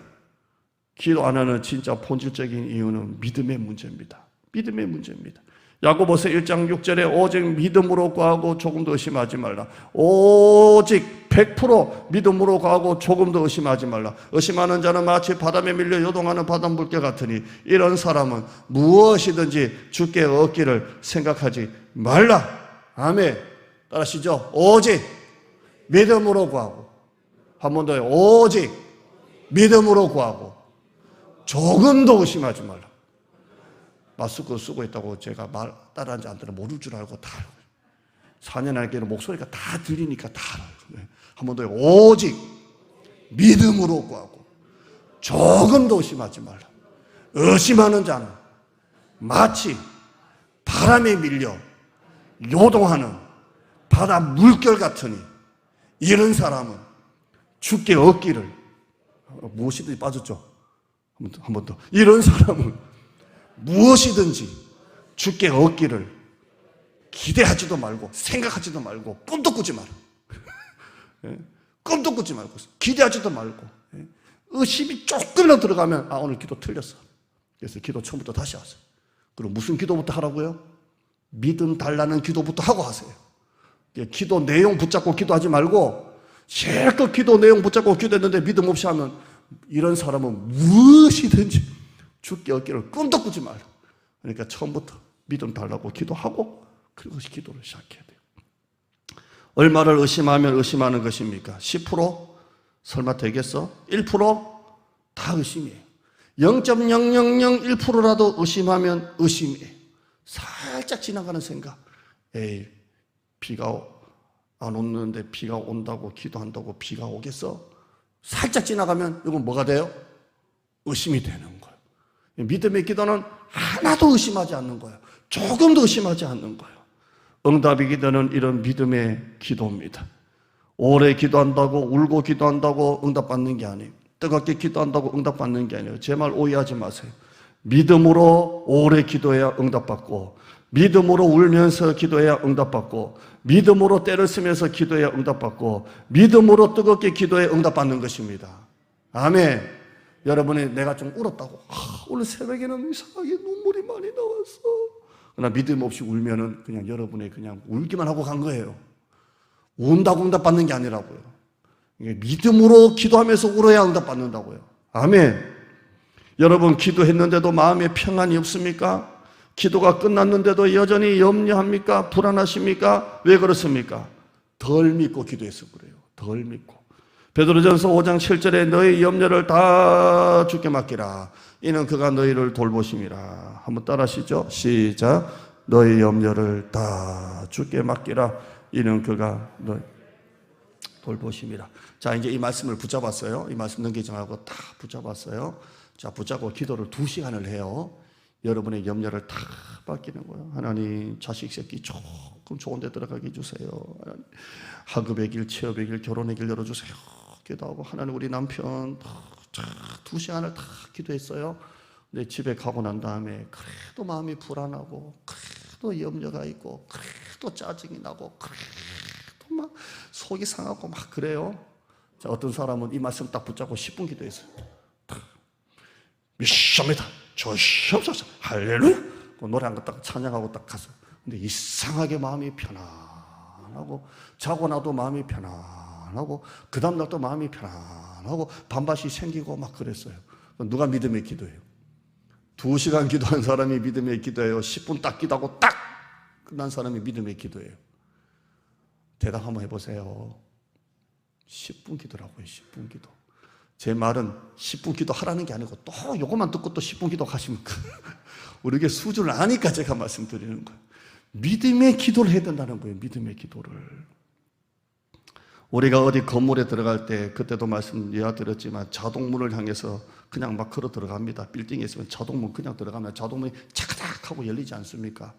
기도 안 하는 진짜 본질적인 이유는 믿음의 문제입니다. 믿음의 문제입니다. 야고보서 1장 6절에 오직 믿음으로 구하고 조금도 의심하지 말라. 오직 100% 믿음으로 구하고 조금도 의심하지 말라. 의심하는 자는 마치 바람에 밀려 요동하는 바닷물개 같으니 이런 사람은 무엇이든지 주께 얻기를 생각하지 말라. 아멘. 따라하시죠. 오직 믿음으로 구하고. 한 번 더요. 오직 믿음으로 구하고 조금도 의심하지 말라. 마스크 쓰고 있다고 제가 말 따라하지 않더라도 모를 줄 알고 다 알고 4년 알기는 목소리가 다 들리니까 다 알아요. 한 번 더요. 오직 믿음으로 구하고 조금도 의심하지 말라. 의심하는 자는 마치 바람에 밀려 요동하는 바다 물결 같으니 이런 사람은 주께 얻기를 무엇이든지 빠졌죠. 한 번 더. 이런 사람은 무엇이든지 주께 얻기를 기대하지도 말고 생각하지도 말고 꿈도 꾸지 마라. 꿈도 꾸지 말고 기대하지도 말고 의심이 조금이라도 들어가면 오늘 기도 틀렸어. 그래서 기도 처음부터 다시 하세요. 그럼 무슨 기도부터 하라고요? 믿음 달라는 기도부터 하고 하세요. 기도 내용 붙잡고 기도하지 말고 실컷 기도 내용 붙잡고 기도했는데 믿음 없이 하면 이런 사람은 무엇이든지 주께 얻기를 꿈도 꾸지 말라. 그러니까 처음부터 믿음 달라고 기도하고 그리고 기도를 시작해야 돼요. 얼마를 의심하면 의심하는 것입니까? 10%? 설마 되겠어? 1%? 다 의심이에요. 0.0001%라도 의심하면 의심이에요. 살짝 지나가는 생각. 에이, 비가 안 오는데 비가 온다고 기도한다고 비가 오겠어? 살짝 지나가면 이건 뭐가 돼요? 의심이 되는 거예요. 믿음의 기도는 하나도 의심하지 않는 거예요. 조금도 의심하지 않는 거예요. 응답의 기도는 이런 믿음의 기도입니다. 오래 기도한다고 울고 기도한다고 응답받는 게 아니에요. 뜨겁게 기도한다고 응답받는 게 아니에요. 제 말 오해하지 마세요. 믿음으로 오래 기도해야 응답받고, 믿음으로 울면서 기도해야 응답받고, 믿음으로 때를 쓰면서 기도해야 응답받고, 믿음으로 뜨겁게 기도해야 응답받는 것입니다. 아멘. 여러분이 내가 좀 울었다고, 오늘 새벽에는 이상하게 눈물이 많이 나왔어. 그러나 믿음 없이 울면은 그냥 여러분이 그냥 울기만 하고 간 거예요. 운다고 응답받는 게 아니라고요. 믿음으로 기도하면서 울어야 응답받는다고요. 아멘. 여러분 기도했는데도 마음에 평안이 없습니까? 기도가 끝났는데도 여전히 염려합니까? 불안하십니까? 왜 그렇습니까? 덜 믿고 기도해서 그래요. 덜 믿고. 베드로전서 5장 7절에 너의 염려를 다 주께 맡기라. 이는 그가 너희를 돌보심이라. 한번 따라 하시죠. 시작. 너의 염려를 다 주께 맡기라. 이는 그가 너희 돌보심이라. 자, 이제 이 말씀을 붙잡았어요. 이 말씀 넘기지 말고 다 붙잡았어요. 자, 붙잡고 기도를 2시간을 해요. 여러분의 염려를 다 맡기는 거예요. 하나님, 자식 새끼 조금 좋은 데 들어가게 해주세요. 하나님, 학업의 길, 취업의 길, 결혼의 길 열어주세요. 기도하고, 하나님, 우리 남편 2시간을 다 기도했어요. 근데 집에 가고 난 다음에 그래도 마음이 불안하고, 그래도 염려가 있고, 그래도 짜증이 나고, 그래도 막 속이 상하고 막 그래요. 자, 어떤 사람은 이 말씀 딱 붙잡고 10분 기도했어요. 미션이다. 조시옵소서. 할렐루야. 노래 한 거 딱 찬양하고 딱 갔어요. 근데 이상하게 마음이 편안하고, 자고 나도 마음이 편안하고, 그 다음날 또 마음이 편안하고, 반바시 생기고 막 그랬어요. 누가 믿음의 기도예요? 2시간 기도한 사람이 믿음의 기도예요? 10분 딱 기도하고 딱 끝난 사람이 믿음의 기도예요? 대답 한번 해보세요. 10분 기도라고요. 10분 기도. 제 말은 10분 기도 하라는 게 아니고 또 요것만 듣고 또 10분 기도 하시면 우리에게 수준을 아니까 제가 말씀드리는 거예요. 믿음의 기도를 해야 된다는 거예요. 믿음의 기도를. 우리가 어디 건물에 들어갈 때 그때도 말씀 드렸지만 자동문을 향해서 그냥 막 걸어 들어갑니다. 빌딩에 있으면 자동문 그냥 들어가면 자동문이 차가닥 하고 열리지 않습니까?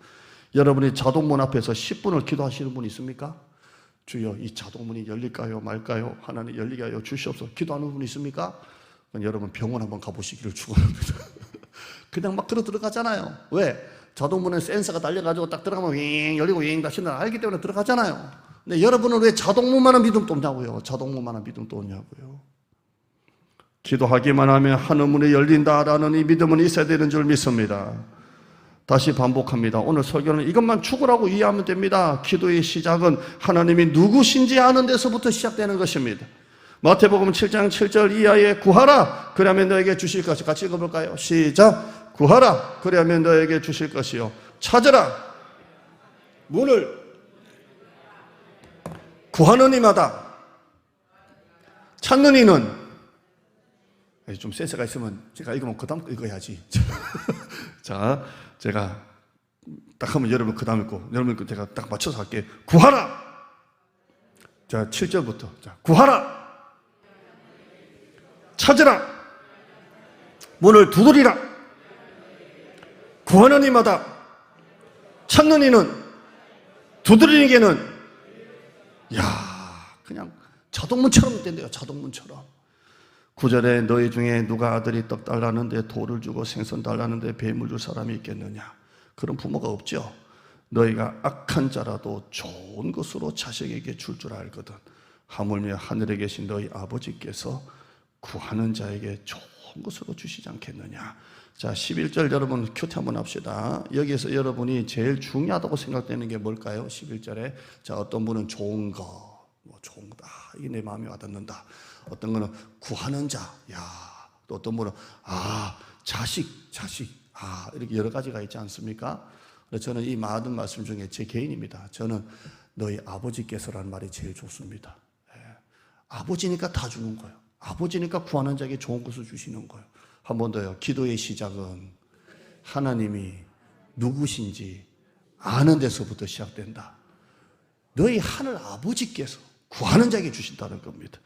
여러분이 자동문 앞에서 10분을 기도하시는 분 있습니까? 주여, 이 자동문이 열릴까요 말까요? 하나님 열리게 하여 주시옵소서. 기도하는 분 있습니까? 여러분 병원 한번 가보시기를 축원합니다. 그냥 막 걸어 들어가잖아요. 왜? 자동문에 센서가 달려가지고 딱 들어가면 윙 열리고 윙 닫힌다 알기 때문에 들어가잖아요. 근데 여러분은 왜 자동문만한 믿음도 없냐고요? 자동문만한 믿음도 없냐고요? 기도하기만 하면 하늘 문이 열린다라는 이 믿음은 있어야 되는 줄 믿습니다. 다시 반복합니다. 오늘 설교는 이것만 죽으라고 이해하면 됩니다. 기도의 시작은 하나님이 누구신지 아는 데서부터 시작되는 것입니다. 마태복음 7장 7절 이하에 구하라 그러면 너에게 주실 것이. 같이 읽어볼까요? 시작. 구하라 그러면 너에게 주실 것이요 찾으라 문을 구하는 이마다 찾는 이는. 좀 센스가 있으면 제가 읽으면 그 다음 거 읽어야지. 자, 제가 딱 하면 여러분 그 다음 읽고 여러분 제가 딱 맞춰서 할게요. 구하라. 자, 7절부터. 자, 구하라. 찾으라. 문을 두드리라. 구하는 이마다 찾는 이는 두드리는 이게는. 야, 그냥 자동문처럼 된대요. 자동문처럼. 9절에 너희 중에 누가 아들이 떡 달라는데 돌을 주고 생선 달라는데 뱀을 줄 사람이 있겠느냐? 그런 부모가 없죠. 너희가 악한 자라도 좋은 것으로 자식에게 줄 알거든. 하물며 하늘에 계신 너희 아버지께서 구하는 자에게 좋은 것으로 주시지 않겠느냐? 자, 11절 여러분 큐티 한번 합시다. 여기에서 여러분이 제일 중요하다고 생각되는 게 뭘까요? 11절에 자, 어떤 분은 좋은 거, 뭐 좋은 거다. 이게 내 마음에 와닿는다. 어떤 거는 구하는 자, 야, 또 어떤 분은 자식, 이렇게 여러 가지가 있지 않습니까? 그래서 저는 이 많은 말씀 중에 제 개인입니다. 저는 너희 아버지께서라는 말이 제일 좋습니다. 아버지니까 다 주는 거예요. 아버지니까 구하는 자에게 좋은 것을 주시는 거예요. 한 번 더요. 기도의 시작은 하나님이 누구신지 아는 데서부터 시작된다. 너희 하늘 아버지께서 구하는 자에게 주신다는 겁니다.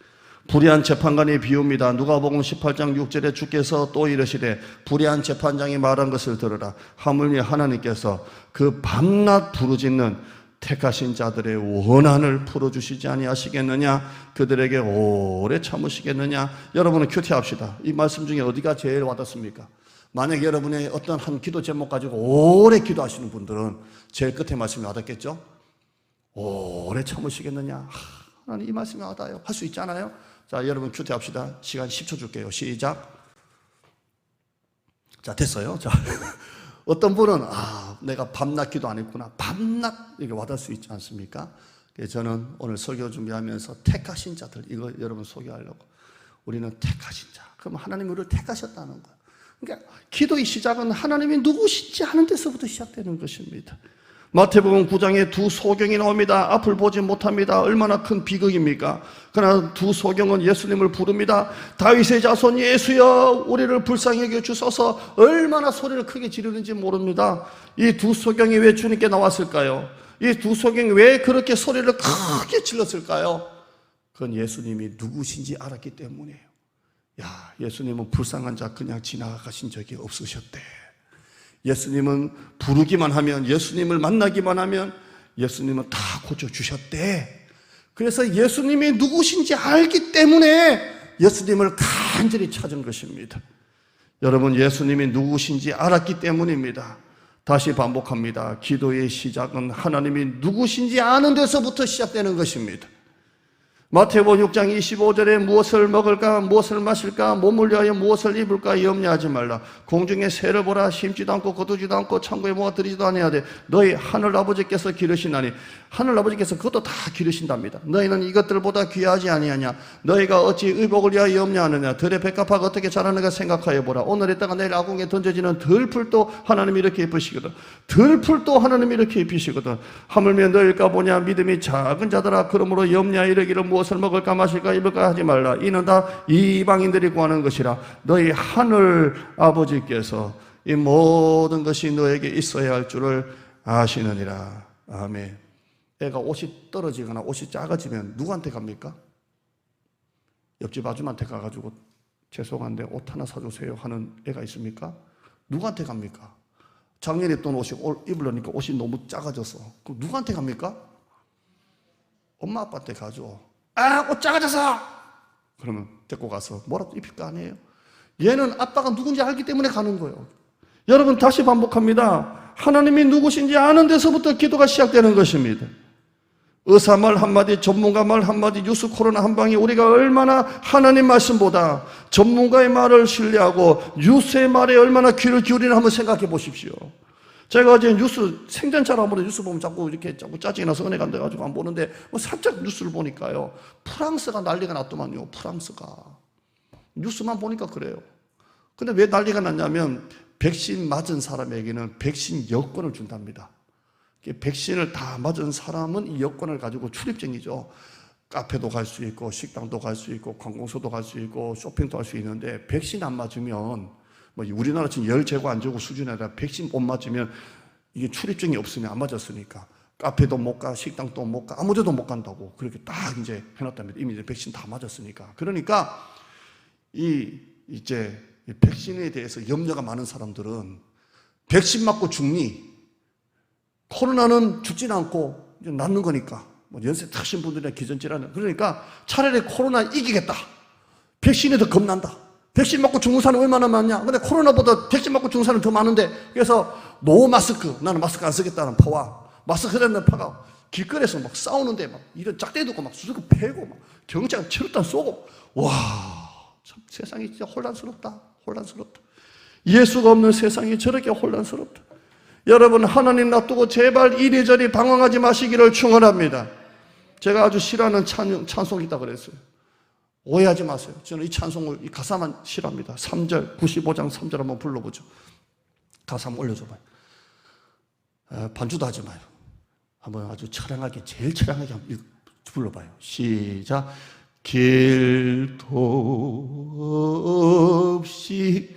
불의한 재판관의 비유입니다. 누가복음 18장 6절에 주께서 또 이르시되 불의한 재판장이 말한 것을 들으라. 하물며 하나님께서 그 밤낮 부르짖는 택하신 자들의 원한을 풀어주시지 아니하시겠느냐? 그들에게 오래 참으시겠느냐? 여러분은 큐티합시다. 이 말씀 중에 어디가 제일 와닿습니까? 만약 여러분의 어떤 한 기도 제목 가지고 오래 기도하시는 분들은 제일 끝에 말씀이 와닿겠죠? 오래 참으시겠느냐? 하나님 이 말씀이 와닿아요. 할 수 있잖아요? 자, 여러분 큐티합시다. 시간 10초 줄게요. 시작. 자, 됐어요. 자, 어떤 분은 내가 밤낮 기도 안 했구나. 밤낮 이게 와닿을 수 있지 않습니까? 그래서 저는 오늘 설교 준비하면서 택하신 자들 이거 여러분 소개하려고. 우리는 택하신 자. 그럼 하나님이 우리를 택하셨다는 거예요. 그러니까 기도의 시작은 하나님이 누구신지 아는 데서부터 시작되는 것입니다. 마태복음 9장에 두 소경이 나옵니다. 앞을 보지 못합니다. 얼마나 큰 비극입니까? 그러나 두 소경은 예수님을 부릅니다. 다윗의 자손 예수여 우리를 불쌍히 여겨 주소서. 얼마나 소리를 크게 지르는지 모릅니다. 이 두 소경이 왜 주님께 나왔을까요? 이 두 소경이 왜 그렇게 소리를 크게 질렀을까요? 그건 예수님이 누구신지 알았기 때문이에요. 야, 예수님은 불쌍한 자 그냥 지나가신 적이 없으셨대. 예수님은 부르기만 하면, 예수님을 만나기만 하면 예수님은 다 고쳐주셨대. 그래서 예수님이 누구신지 알기 때문에 예수님을 간절히 찾은 것입니다. 여러분, 예수님이 누구신지 알았기 때문입니다. 다시 반복합니다. 기도의 시작은 하나님이 누구신지 아는 데서부터 시작되는 것입니다. 마태복음 6장 25절에 무엇을 먹을까 무엇을 마실까 몸을 위하여 무엇을 입을까 염려하지 말라. 공중의 새를 보라. 심지도 않고 거두지도 않고 창고에 모아 들이지도 아니하되 너희 하늘 아버지께서 기르시나니. 하늘 아버지께서 그것도 다 기르신답니다. 너희는 이것들보다 귀하지 아니하냐. 너희가 어찌 의복을 위하여 염려하느냐. 들의 백합화가 어떻게 자라는가 생각하여 보라. 오늘 있다가 내일 아궁에 던져지는 들풀도 하나님이 이렇게 입으시거든. 들풀도 하나님이 이렇게 입히시거든. 하물며 너희가 보냐 믿음이 작은 자들아. 그러므로 염려하여 이르기를 무엇을 먹을까 마실까 입을까 하지 말라. 이는 다 이방인들이 구하는 것이라. 너희 하늘 아버지께서 이 모든 것이 너에게 있어야 할 줄을 아시느니라. 아멘. 애가 옷이 떨어지거나 옷이 작아지면 누구한테 갑니까? 옆집 아줌마한테 가가지고 죄송한데 옷 하나 사주세요 하는 애가 있습니까? 누구한테 갑니까? 작년에 입던 옷이 입으려니까 옷이 너무 작아졌어. 그럼 누구한테 갑니까? 엄마 아빠한테 가죠. 옷 작아져서! 그러면 데리고 가서 뭐라도 입힐 거 아니에요? 얘는 아빠가 누군지 알기 때문에 가는 거예요. 여러분, 다시 반복합니다. 하나님이 누구신지 아는 데서부터 기도가 시작되는 것입니다. 의사 말 한마디, 전문가 말 한마디, 뉴스 코로나 한 방이 우리가 얼마나 하나님 말씀보다 전문가의 말을 신뢰하고 뉴스의 말에 얼마나 귀를 기울이나 한번 생각해 보십시오. 제가 어제 뉴스 생전처럼 뉴스 보면 자꾸 짜증이 나서 은혜 간다 가지고 안 보는데 살짝 뉴스를 보니까요. 프랑스가 난리가 났더만요. 프랑스가. 뉴스만 보니까 그래요. 근데 왜 난리가 났냐면 백신 맞은 사람에게는 백신 여권을 준답니다. 백신을 다 맞은 사람은 이 여권을 가지고 출입증이죠. 카페도 갈 수 있고 식당도 갈 수 있고 관공서도 갈 수 있고 쇼핑도 할 수 있는데 백신 안 맞으면 우리나라처럼 열 재고 안 재고 수준이 아니라 백신 못 맞으면 이게 출입증이 없으면 안 맞았으니까 카페도 못 가, 식당도 못 가, 아무 데도 못 간다고 그렇게 딱 이제 해놨답니다. 이미 이제 백신 다 맞았으니까. 그러니까 이제 백신에 대해서 염려가 많은 사람들은 백신 맞고 죽니? 코로나는 죽지는 않고 이제 낫는 거니까. 연세 타신 분들이나 기전질환. 그러니까 차라리 코로나 이기겠다. 백신이 더 겁난다. 백신 맞고 죽는 사람이 얼마나 많냐? 근데 코로나보다 백신 맞고 죽는 사람이 더 많은데, 그래서 노 마스크, 나는 마스크 안 쓰겠다는 파와, 마스크 쓰는 파가 길거리에서 막 싸우는데 막 이런 짝대 두고 막 수수고 패고 막 경찰 체류탄 쏘고, 와, 참 세상이 진짜 혼란스럽다. 혼란스럽다. 예수가 없는 세상이 저렇게 혼란스럽다. 여러분, 하나님 놔두고 제발 이리저리 방황하지 마시기를 축원합니다. 제가 아주 싫어하는 찬송이 있다 그랬어요. 오해하지 마세요. 저는 이 찬송을, 이 가사만 싫어합니다. 3절, 95장 3절 한번 불러보죠. 가사 한번 올려줘봐요. 반주도 하지 마요. 한번 아주 처량하게, 제일 처량하게 한번 불러봐요. 시작. 길도 없이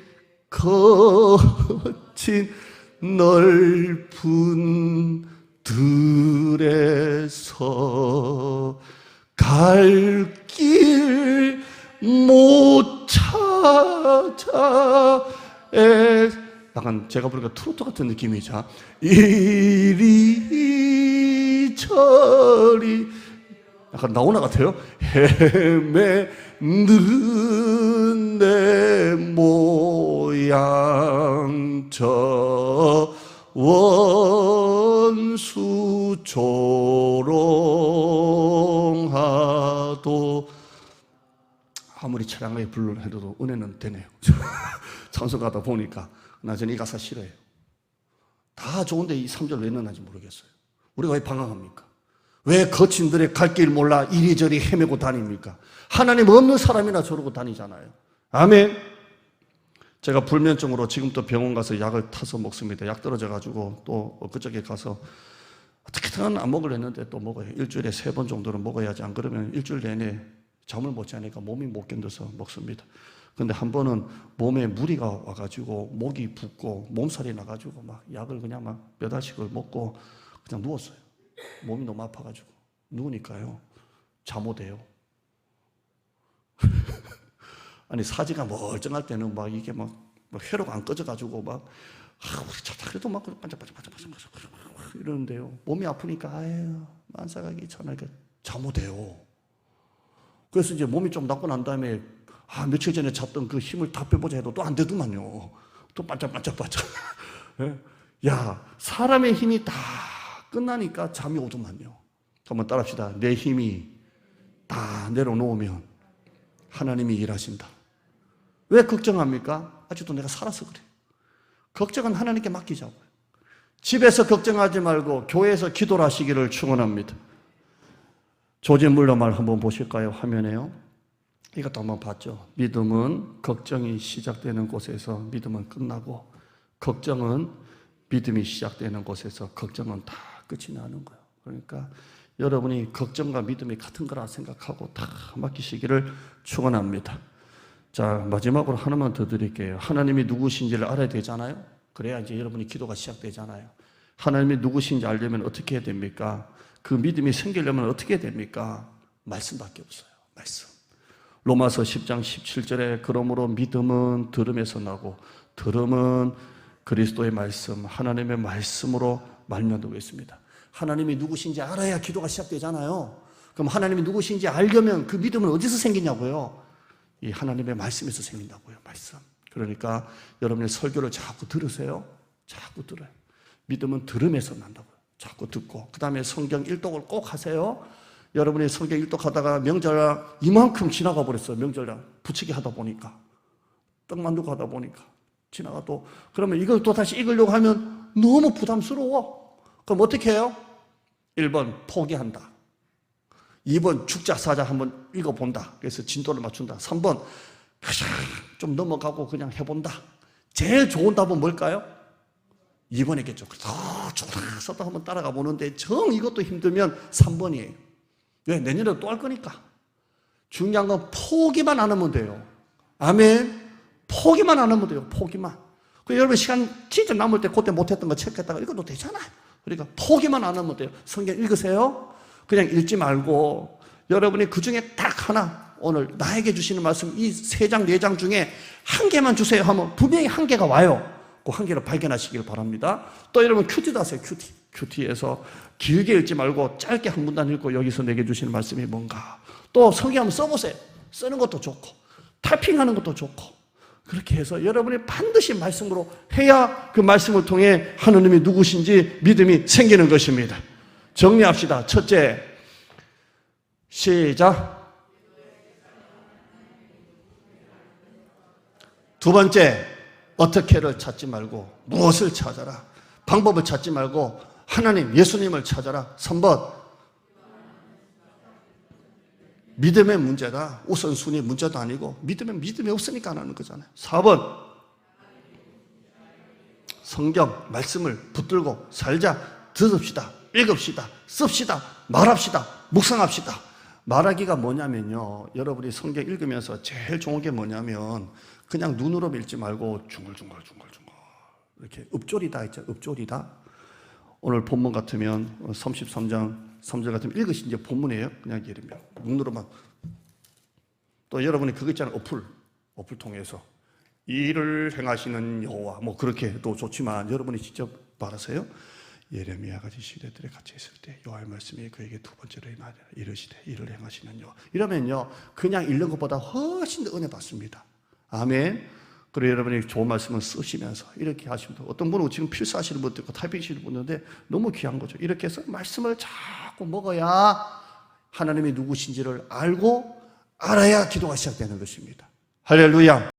거친 넓은 들에서 갈 길 못 찾아 약간 제가 보니까 트로트 같은 느낌이죠. 이리 저리 약간 나오나 같아요. 헤매는 내 모양 저 원수 조롱하도 아무리 찬양하게 불러해도 은혜는 되네요. 찬송가다 보니까 나 저는 이 가사 싫어요. 다 좋은데 이 3절 왜 넣는지 모르겠어요. 우리가 왜 방황합니까? 왜 거친들의 갈 길 몰라 이리저리 헤매고 다닙니까? 하나님 없는 사람이나 저러고 다니잖아요. 아멘. 제가 불면증으로 지금도 병원 가서 약을 타서 먹습니다. 약 떨어져가지고 또 그쪽에 가서 어떻게든 안 먹으려 했는데 또 먹어요. 일주일에 3번 정도는 먹어야지. 안 그러면 일주일 내내 잠을 못 자니까 몸이 못 견뎌서 먹습니다. 근데 한 번은 몸에 무리가 와가지고 목이 붓고 몸살이 나가지고 막 약을 그냥 막 몇 알씩을 먹고 그냥 누웠어요. 몸이 너무 아파가지고 누우니까요 잠 오대요. 아니 사지가 멀쩡할 때는 막 이게 막 회로가 안 꺼져가지고 막 우리 자다 그래도 막 반짝반짝 이러는데요. 몸이 아프니까 아유 만사가기 전화니까 잠 오대요. 그래서 이제 몸이 좀 낫고 난 다음에 며칠 전에 잤던 그 힘을 다 빼보자 해도 또 안 되더만요. 또 반짝반짝. 야, 사람의 힘이 다 끝나니까 잠이 오더만요. 한번 따라합시다. 내 힘이 다 내려놓으면 하나님이 일하신다. 왜 걱정합니까? 아직도 내가 살아서 그래요. 걱정은 하나님께 맡기자고요. 집에서 걱정하지 말고 교회에서 기도를 하시기를 축원합니다. 조지 물러 말 한번 보실까요? 화면에요. 이것도 한번 봤죠. 믿음은 걱정이 시작되는 곳에서 믿음은 끝나고 걱정은 믿음이 시작되는 곳에서 걱정은 다 끝이 나는 거예요. 그러니까 여러분이 걱정과 믿음이 같은 거라 생각하고 다 맡기시기를 축원합니다. 자, 마지막으로 하나만 더 드릴게요. 하나님이 누구신지를 알아야 되잖아요. 그래야 이제 여러분이 기도가 시작되잖아요. 하나님이 누구신지 알려면 어떻게 해야 됩니까? 그 믿음이 생기려면 어떻게 해야 됩니까? 말씀밖에 없어요. 말씀. 로마서 10장 17절에 그러므로 믿음은 들음에서 나고 들음은 그리스도의 말씀, 하나님의 말씀으로 말미암고 있습니다. 하나님이 누구신지 알아야 기도가 시작되잖아요. 그럼 하나님이 누구신지 알려면 그 믿음은 어디서 생기냐고요? 이 하나님의 말씀에서 생긴다고요. 말씀. 그러니까 여러분의 설교를 자꾸 들으세요. 자꾸 들어요. 믿음은 들음에서 난다고요. 자꾸 듣고 그 다음에 성경 일독을 꼭 하세요. 여러분이 성경 일독하다가 명절 이만큼 지나가 버렸어요. 명절 부치기 하다 보니까 떡 만들고 하다 보니까 지나가 또 그러면 이걸 또 다시 읽으려고 하면 너무 부담스러워. 그럼 어떻게 해요? 1번 포기한다. 2번 죽자 사자 한번 읽어본다. 그래서 진도를 맞춘다. 3번 좀 넘어가고 그냥 해본다. 제일 좋은 답은 뭘까요? 2번이겠죠. 좋다 한번 따라가 보는데 정 이것도 힘들면 3번이에요. 왜? 내년에도 또 할 거니까. 중요한 건 포기만 안 하면 돼요. 아멘. 포기만 안 하면 돼요. 포기만. 여러분 시간 진짜 남을 때 그때 못했던 거 체크했다가 읽어도 되잖아요. 그러니까 포기만 안 하면 돼요. 성경 읽으세요. 그냥 읽지 말고 여러분이 그 중에 딱 하나 오늘 나에게 주시는 말씀 이 3장 4장 중에 한 개만 주세요 하면 분명히 한 개가 와요. 그 한 개를 발견하시길 바랍니다. 또 여러분 큐티도 하세요. 큐티에서 길게 읽지 말고 짧게 한 문단 읽고 여기서 내게 주시는 말씀이 뭔가. 또 성경 한번 써보세요. 쓰는 것도 좋고 타이핑하는 것도 좋고 그렇게 해서 여러분이 반드시 말씀으로 해야 그 말씀을 통해 하느님이 누구신지 믿음이 생기는 것입니다. 정리합시다. 첫째, 시작. 두 번째, 어떻게를 찾지 말고 무엇을 찾아라. 방법을 찾지 말고 하나님, 예수님을 찾아라. 3번, 믿음의 문제다. 우선순위 문제도 아니고 믿음이 없으니까 안 하는 거잖아요. 4번, 성경 말씀을 붙들고 살자. 들읍시다. 읽읍시다. 씁시다. 말합시다. 묵상합시다. 말하기가 뭐냐면요, 여러분이 성경 읽으면서 제일 좋은 게 뭐냐면 그냥 눈으로 읽지 말고 중글중글 이렇게 읍조리다 있죠. 읍조리다. 오늘 본문 같으면 33장 3절 같으면 읽으신 이제 본문이에요. 그냥 예레미야. 눈으로만. 또 여러분이 그거 있잖아요. 어플 통해서 일을 행하시는 여호와 뭐 그렇게도 좋지만 여러분이 직접 말하세요. 예레미야가 시대들에 갇혀 있을 때 여호와의 말씀이 그에게 두 번째로 이르시되 일을 행하시는 여호와. 이러면요 그냥 읽는 것보다 훨씬 더 은혜 받습니다. 아멘. 그리고 여러분이 좋은 말씀을 쓰시면서 이렇게 하시면 돼요. 어떤 분은 지금 필사하시는 분도 있고 타이핑하시는 분인데 너무 귀한 거죠. 이렇게 해서 말씀을 자꾸 먹어야 하나님이 누구신지를 알고 알아야 기도가 시작되는 것입니다. 할렐루야.